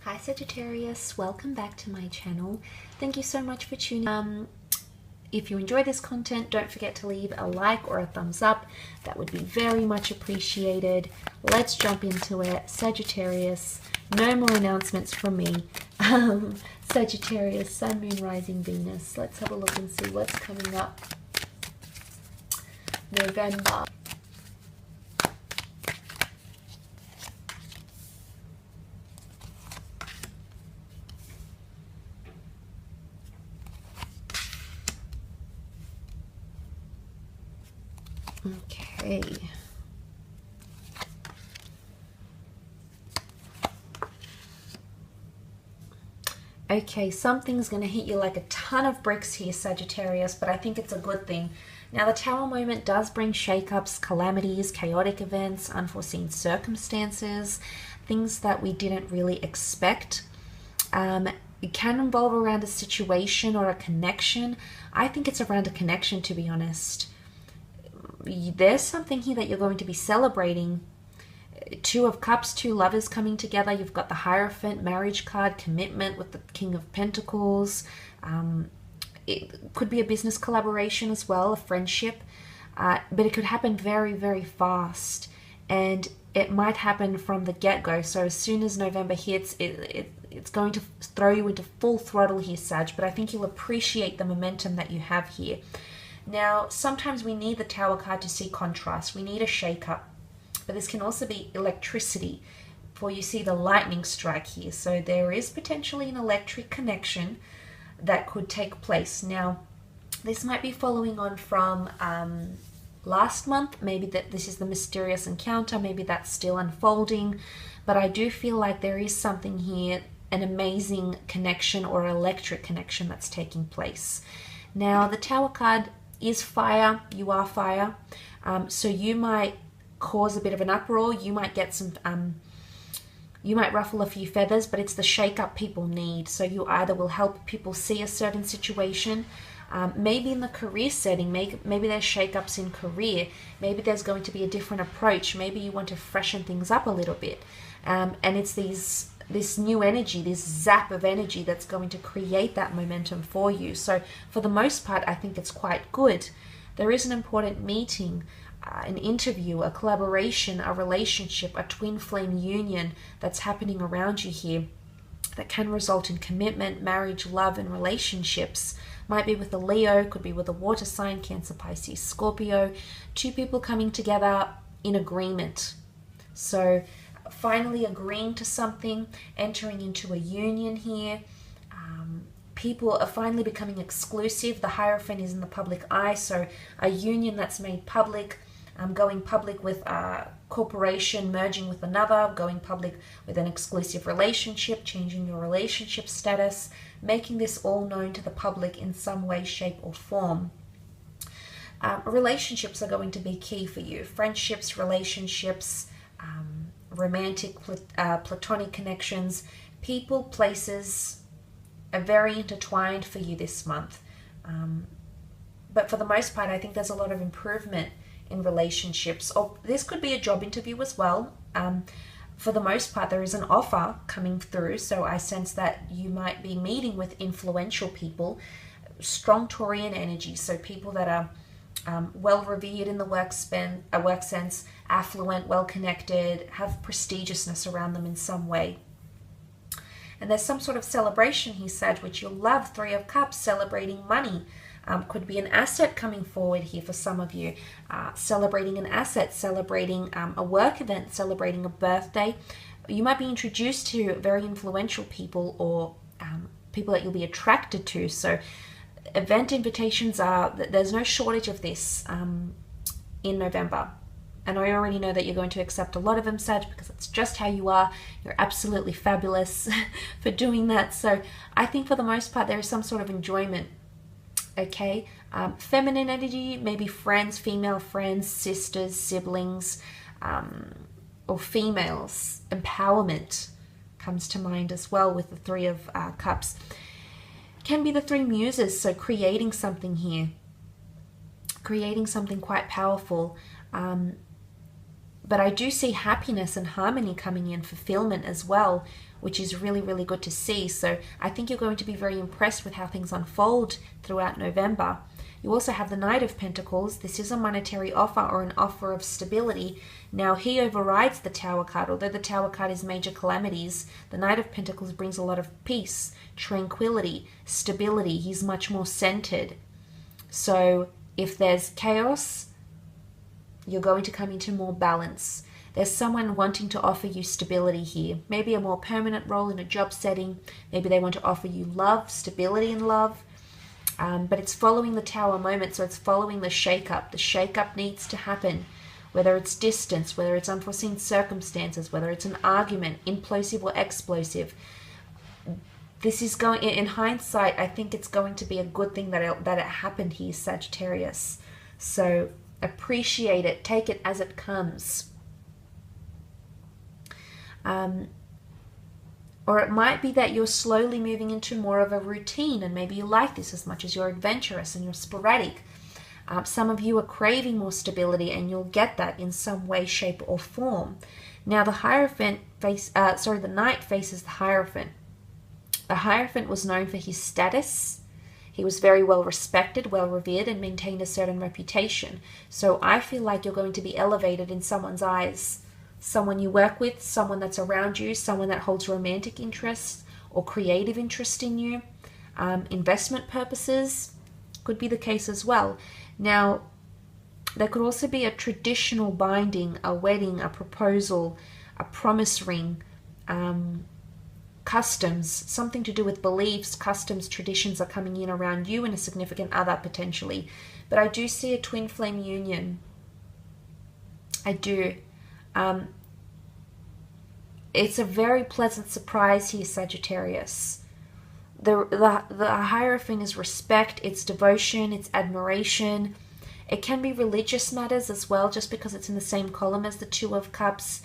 Hi Sagittarius, welcome back to my channel. Thank you so much for tuning in. If you enjoy this content, don't forget to leave a like or a thumbs up. That would be very much appreciated. Let's jump into it. Sagittarius, no more announcements from me. Sagittarius, Sun, Moon, Rising, Venus. Let's have a look and see what's coming up. November. Okay. Okay, something's going to hit you like a ton of bricks here, Sagittarius, but I think it's a good thing. Now, the Tower moment does bring shakeups, calamities, chaotic events, unforeseen circumstances, things that we didn't really expect. It can involve around a situation or a connection. I think it's around a connection, to be honest. There's something here that you're going to be celebrating. Two of Cups, two lovers coming together. You've got the Hierophant, marriage card, commitment with the King of Pentacles. It could be a business collaboration as well, a friendship. But it could happen very, very fast. And it might happen from the get-go. So as soon as November hits, it's going to throw you into full throttle here, Sag. But I think you'll appreciate the momentum that you have here. Now, sometimes we need the Tower card to see contrast. We need a shake-up. But this can also be electricity, for you see the lightning strike here. So there is potentially an electric connection that could take place. Now, this might be following on from last month. Maybe that this is the mysterious encounter. Maybe that's still unfolding. But I do feel like there is something here, an amazing connection or electric connection that's taking place. Now, the Tower card is fire. You are fire. So you might cause a bit of an uproar. You might get some, you might ruffle a few feathers, but it's the shake-up people need. So you either will help people see a certain situation, maybe in the career setting, maybe there's shake-ups in career, maybe there's going to be a different approach, maybe you want to freshen things up a little bit. And it's this new energy, this zap of energy that's going to create that momentum for you. So for the most part, I think it's quite good. There is an important meeting, an interview, a collaboration, a relationship, a twin flame union that's happening around you here that can result in commitment, marriage, love, and relationships. Might be with a Leo, could be with a water sign, Cancer, Pisces, Scorpio. Two people coming together in agreement. So finally agreeing to something, entering into a union here. People are finally becoming exclusive. The Hierophant is in the public eye, so a union that's made public, going public with a corporation, merging with another, going public with an exclusive relationship, changing your relationship status, making this all known to the public in some way, shape, or form. Relationships are going to be key for you. Friendships, relationships, romantic, platonic connections, people, places are very intertwined for you this month. But for the most part, I think there's a lot of improvement in relationships. Or this could be a job interview as well. For the most part, there is an offer coming through. So I sense that you might be meeting with influential people, strong Taurian energy. So people that are well revered in the work sense, affluent, well connected, have prestigiousness around them in some way. And there's some sort of celebration here, Sag, which you'll love. Three of Cups, celebrating money. Could be an asset coming forward here for some of you. Celebrating an asset, celebrating a work event, celebrating a birthday. You might be introduced to very influential people or people that you'll be attracted to. So event invitations there's no shortage of this in November. And I already know that you're going to accept a lot of them, Sag, because that's just how you are. You're absolutely fabulous for doing that. So I think for the most part, there is some sort of enjoyment. Okay, feminine energy, maybe friends, female friends, sisters, siblings, or females. Empowerment comes to mind as well with the Three of Cups. Can be the three muses, so creating something here. Creating something quite powerful. But I do see happiness and harmony coming in, fulfillment as well, which is really, really good to see. So I think you're going to be very impressed with how things unfold throughout November. You also have the Knight of Pentacles. This is a monetary offer or an offer of stability. Now, he overrides the Tower card. Although the Tower card is major calamities, the Knight of Pentacles brings a lot of peace, tranquility, stability. He's much more centered. So if there's chaos, you're going to come into more balance. There's someone wanting to offer you stability here. Maybe a more permanent role in a job setting. Maybe they want to offer you love, stability in love. But it's following the Tower moment, so it's following the shake-up. The shake-up needs to happen, whether it's distance, whether it's unforeseen circumstances, whether it's an argument, implosive or explosive. This is going, in hindsight, I think it's going to be a good thing that it happened here, Sagittarius. So appreciate it, take it as it comes. Or it might be that you're slowly moving into more of a routine, and maybe you like this as much as you're adventurous and you're sporadic. Some of you are craving more stability, and you'll get that in some way, shape, or form. Now, the Knight faces the Hierophant. The Hierophant was known for his status. He was very well respected, well revered, and maintained a certain reputation. So I feel like you're going to be elevated in someone's eyes. Someone you work with, someone that's around you, someone that holds romantic interest or creative interest in you. Investment purposes could be the case as well. Now, there could also be a traditional binding, a wedding, a proposal, a promise ring, customs, something to do with beliefs, customs, traditions are coming in around you and a significant other potentially. But I do see a twin flame union. I do. It's a very pleasant surprise here, Sagittarius. The Hierophant is respect, it's devotion, it's admiration. It can be religious matters as well, just because it's in the same column as the Two of Cups,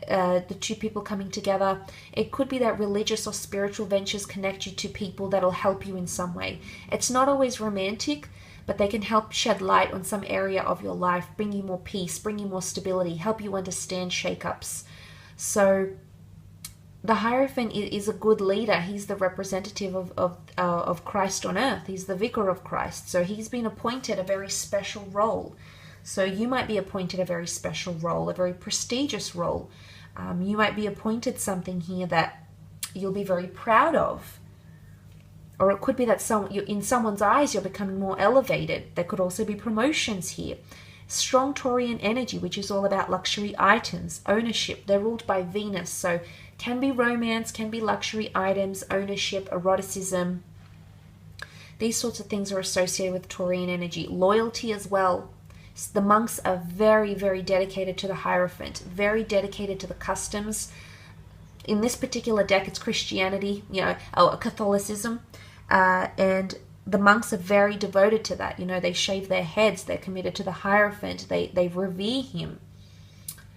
the two people coming together. It could be that religious or spiritual ventures connect you to people that'll help you in some way. It's not always romantic, but they can help shed light on some area of your life, bring you more peace, bring you more stability, help you understand shakeups. So the Hierophant is a good leader. He's the representative of Christ on earth. He's the vicar of Christ. So he's been appointed a very special role. So you might be appointed a very special role, a very prestigious role. You might be appointed something here that you'll be very proud of. Or it could be that in someone's eyes you're becoming more elevated. There could also be promotions here. Strong Taurian energy, which is all about luxury items, ownership. They're ruled by Venus, so can be romance, can be luxury items, ownership, eroticism. These sorts of things are associated with Taurian energy. Loyalty as well. The monks are very, very dedicated to the Hierophant, very dedicated to the customs. In this particular deck, it's Christianity, Catholicism, and the monks are very devoted to that. They shave their heads, they're committed to the Hierophant, they revere him.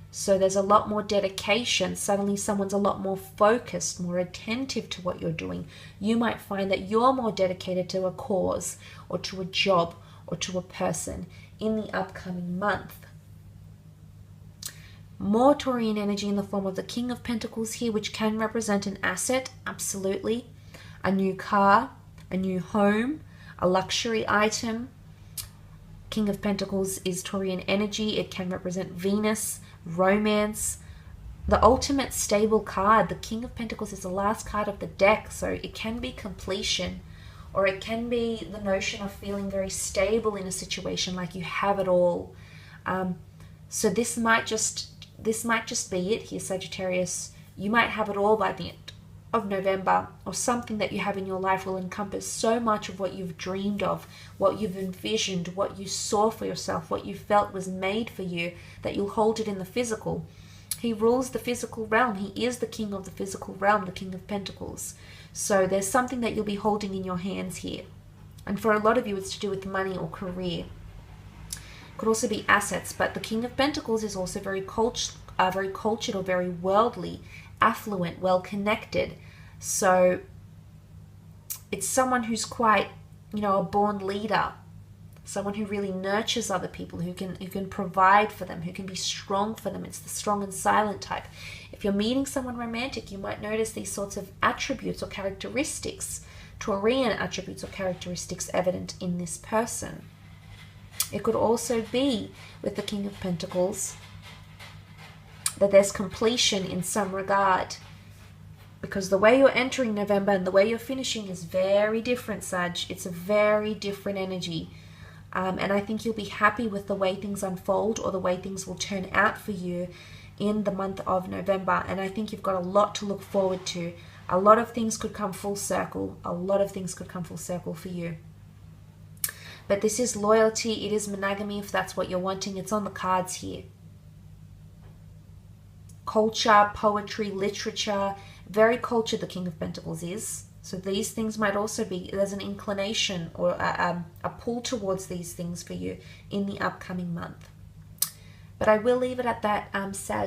So there's a lot more dedication. Suddenly someone's a lot more focused, more attentive to what you're doing. You might find that you're more dedicated to a cause or to a job or to a person in the upcoming month. More Taurian energy in the form of the King of Pentacles here, which can represent an asset, absolutely. A new car, a new home, a luxury item. King of Pentacles is Taurian energy. It can represent Venus, romance. The ultimate stable card, the King of Pentacles, is the last card of the deck, so it can be completion, or it can be the notion of feeling very stable in a situation, like you have it all. So this might just be it here, Sagittarius. You might have it all by the end of November, or something that you have in your life will encompass so much of what you've dreamed of, what you've envisioned, what you saw for yourself, what you felt was made for you, that you'll hold it in the physical. He rules the physical realm. He is the king of the physical realm, the King of Pentacles. So there's something that you'll be holding in your hands here. And for a lot of you, it's to do with money or career. It could also be assets, but the King of Pentacles is also very cultured or very worldly, affluent, well-connected. So it's someone who's quite, a born leader, someone who really nurtures other people, who can provide for them, who can be strong for them. It's the strong and silent type. If you're meeting someone romantic, you might notice these sorts of attributes or characteristics, Taurian attributes or characteristics evident in this person. It could also be with the King of Pentacles that there's completion in some regard, because the way you're entering November and the way you're finishing is very different, Sag. It's a very different energy. And I think you'll be happy with the way things unfold, or the way things will turn out for you in the month of November. And I think you've got a lot to look forward to. A lot of things could come full circle. A lot of things could come full circle for you. But this is loyalty. It is monogamy, if that's what you're wanting. It's on the cards here. Culture, poetry, literature. Very cultured, the King of Pentacles is. So these things might also be, there's an inclination or a pull towards these things for you in the upcoming month. But I will leave it at that, Sag.